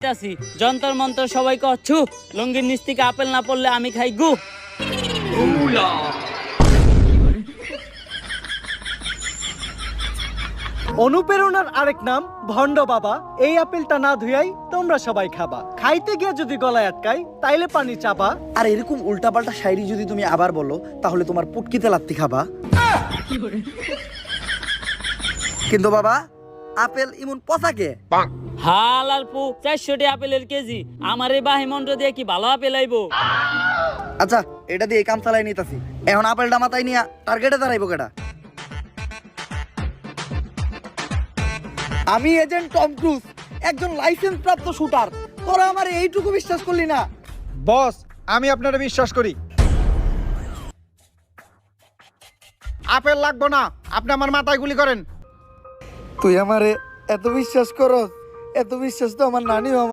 আছি যন্তর মন্তর সবাই কচ্ছু লুঙ্গির নিচ থেকে আপেল না পড়লে আমি খাই গু। অনুপ্রেরণার আরেক নাম ভণ্ড বাবা। এই আপেলটা না ধুয়াই তোমরা সবাই খাবা, খাইতে গিয়ে যদি গলায় আটকাই তাইলে পানি চাপা। আর এরকম উল্টাপাল্টা শায়রি যদি তুমি আবার বলো তাহলে তোমার পুটকিতে লাত্তি খাবা। কিন্তু বাবা আপেল ইমন পচাকে হাল আর পু 400 আপেলের কেজি, আমার এই বাহি মন্ত্র দিয়ে কি ভালো আপেল আইবো? আচ্ছা এটা দিয়ে কাম চালাই নিতাছি। এখন আপেলটা মাথায় নিয়া টার্গেটে দাঁড়াইবো কেটা? আমি এজেন্ট টম ক্রুজ, একজন লাইসেন্স প্রাপ্ত শুটার। তোরা আমার এইটুকু বিশ্বাস করলি না? বস আমি আপনারা বিশ্বাস করি। আপেল লাগবো না, আপনি আমার মাথায় গুলি করেন। তুই আমারে এত বিশ্বাস করস? এত বিশ্বাস তো আমার নানিও